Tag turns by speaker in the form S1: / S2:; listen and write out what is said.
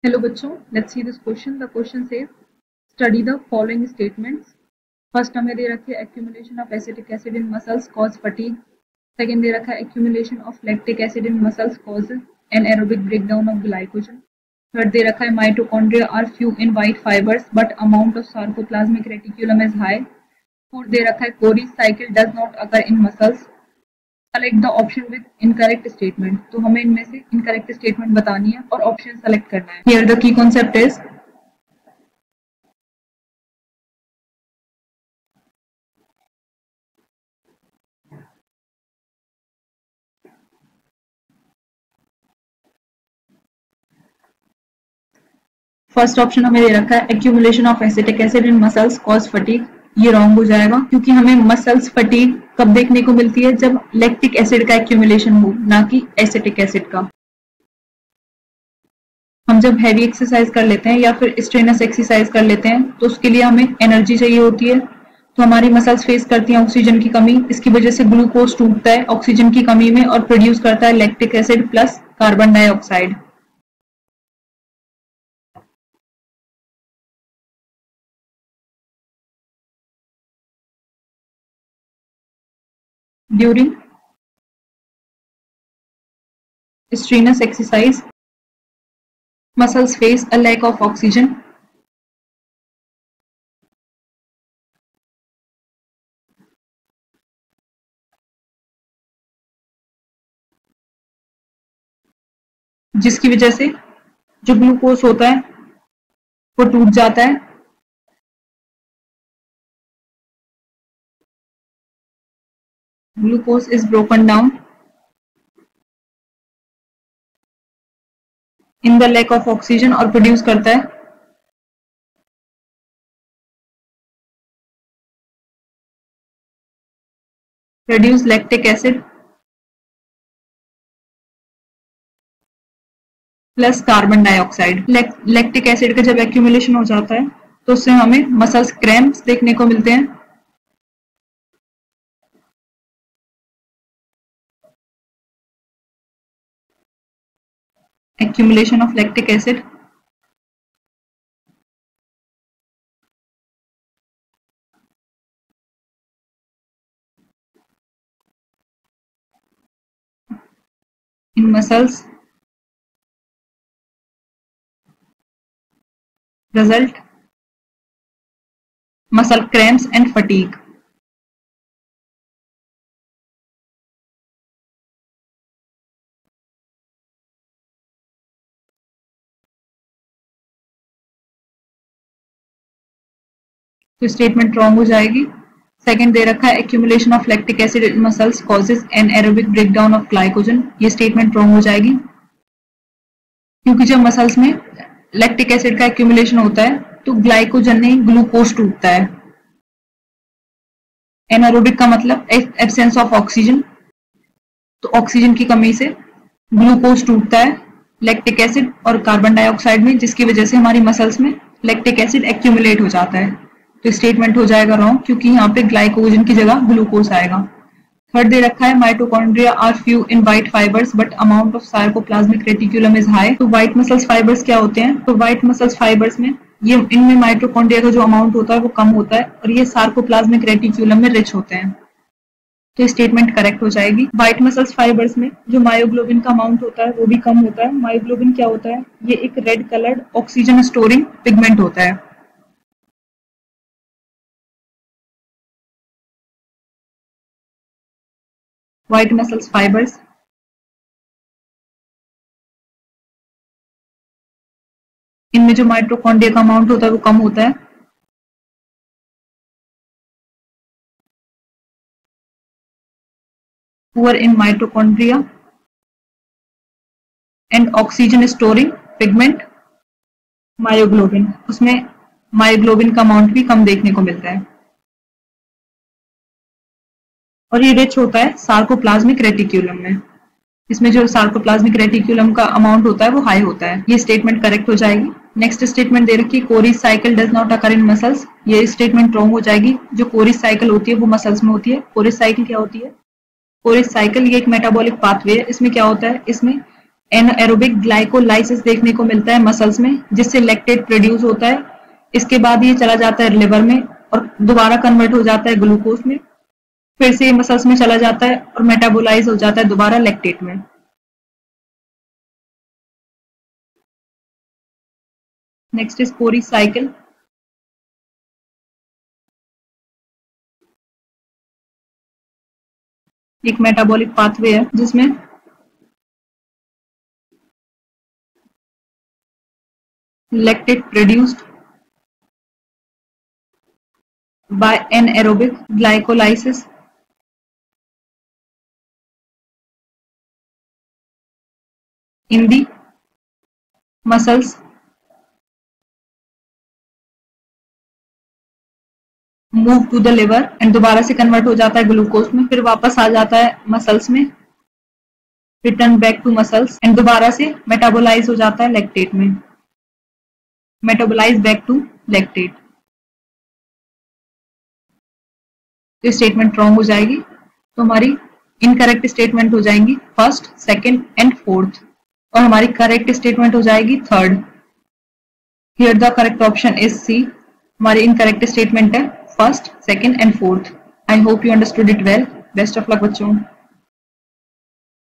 S1: Hello बच्चों, let's see this question. The question says study the following statements. First हमें दे रखी है accumulation of acetic acid in muscles cause fatigue. Second दे रखा है accumulation of lactic acid in muscles causes anaerobic breakdown of glycogen. Third दे रखा है mitochondria are few in white fibers but amount of sarcoplasmic reticulum is high. Fourth दे रखा है Cori's cycle does not occur in muscles. Select the option with incorrect statement. तो हमें इनमें से incorrect statement बतानी है और ऑप्शन सेलेक्ट करना है। Here the key concept is first option हमें दे रखा है accumulation of acetic acid in muscles cause fatigue. ये रॉन्ग हो जाएगा क्योंकि हमें मसल्स फटीग कब देखने को मिलती है, जब लैक्टिक एसिड का एक्यूमुलेशन हो, ना कि एसिटिक एसिड का। हम जब हैवी एक्सरसाइज कर लेते हैं या फिर स्ट्रेनस एक्सरसाइज कर लेते हैं तो उसके लिए हमें एनर्जी चाहिए होती है, तो हमारी मसल्स फेस करती हैं ऑक्सीजन की कमी। इसकी वजह से ग्लूकोज टूटता है ऑक्सीजन की कमी में और प्रोड्यूस करता है lactic acid plus carbon dioxide. During strenuous exercise, muscles face a lack of oxygen. जिसकी वजह से जो ग्लूकोज होता है वो टूट जाता है। Glucose is broken down in the lack of oxygen और प्रोड्यूस करता है produce lactic acid plus carbon dioxide. Lactic acid का जब एक्यूमुलेशन हो जाता है तो उससे हमें मसल्स क्रैम्प्स देखने को मिलते हैं। Accumulation of lactic acid in muscles result muscle cramps and fatigue. तो स्टेटमेंट रॉन्ग हो जाएगी। सेकंड दे रखा है accumulation of lactic acid in muscles causes anaerobic breakdown of glycogen. ये स्टेटमेंट रॉन्ग हो जाएगी क्योंकि जब मसल्स में लैक्टिक एसिड का एक्यूमुलेशन होता है तो ग्लाइकोजन नहीं ग्लूकोज टूटता है। एनारोबिक का मतलब एब्सेंस ऑफ ऑक्सीजन, तो ऑक्सीजन की कमी से ग्लूकोज टूटता है लैक्टिक एसिड और कार्बन डाइऑक्साइड में, जिसकी वजह से हमारी मसल्स में लैक्टिक एसिड एक्यूमुलेट हो जाता है। तो स्टेटमेंट हो जाएगा रॉन्ग क्योंकि यहाँ पे ग्लाइकोजन की जगह ग्लूकोज आएगा। थर्ड दे रखा है mitochondria are few in white fibres but amount of sarcoplasmic reticulum is high. तो व्हाइट मसल्स फाइबर्स क्या होते हैं? तो व्हाइट मसल्स फाइबर्स में ये इनमें माइटोकॉन्ड्रिया का जो अमाउंट होता है वो कम होता है और ये सार्कोप्लाज्मिक रेटिकुलम में रिच होते हैं। तो स्टेटमेंट करेक्ट हो जाएगी। व्हाइट मसल्स फाइबर्स में जो मायोग्लोबिन का अमाउंट होता है वो भी कम होता है। मायोग्लोबिन क्या होता है? ये एक red coloured oxygen storing pigment होता है। व्हाइट मसल्स फाइबर्स इनमें जो माइटोकॉन्ड्रिया का अमाउंट होता है वो कम होता है। Poor in mitochondria and oxygen storing pigment myoglobin, उसमें मायोग्लोबिन का अमाउंट भी कम देखने को मिलता है और ये रिच होता है सार्कोप्लाज्मिक रेटिक्यूलम में। इसमें जो सार्कोप्लाज्मिक रेटिक्यूलम का अमाउंट होता है वो हाई होता है। ये स्टेटमेंट करेक्ट हो जाएगी। नेक्स्ट स्टेटमेंट दे रखी है Cori cycle does not occur in muscles. ये स्टेटमेंट रॉन्ग हो जाएगी। जो कोरी साइकिल होती है वो मसल्स में होती है। कोरी साइकिल क्या होती है? कोरी साइकिल ये एक मेटाबॉलिक पाथवे है। इसमें क्या होता है? इसमें एनाएरोबिक ग्लाइकोलाइसिस देखने को मिलता है मसल्स में, जिससे लैक्टेट प्रोड्यूस होता है। इसके बाद ये चला जाता है लिवर में और दोबारा कन्वर्ट हो जाता है ग्लूकोज में, फिर से ये मसल्स में चला जाता है और मेटाबोलाइज हो जाता है दोबारा लैक्टेट में। Next is Cori cycle. एक मेटाबॉलिक पाथवे है जिसमें lactate produced by anaerobic glycolysis in the muscles move to the liver and दोबारा से कन्वर्ट हो जाता है ग्लूकोज में, फिर वापस आ जाता है मसल्स में, return back to muscles and दोबारा से मेटाबोलाइज हो जाता है लैक्टेट में, मेटाबोलाइज बैक टू लैक्टेट। तो स्टेटमेंट रॉन्ग हो जाएगी, तो हमारी इनकरेक्ट स्टेटमेंट हो जाएंगी फर्स्ट, सेकंड एंड फोर्थ, और हमारी करेक्ट स्टेटमेंट हो जाएगी third. Here the correct option is C. हमारी इनकरेक्ट स्टेटमेंट है first, second and fourth. I hope you understood it well. Best of luck बच्चों।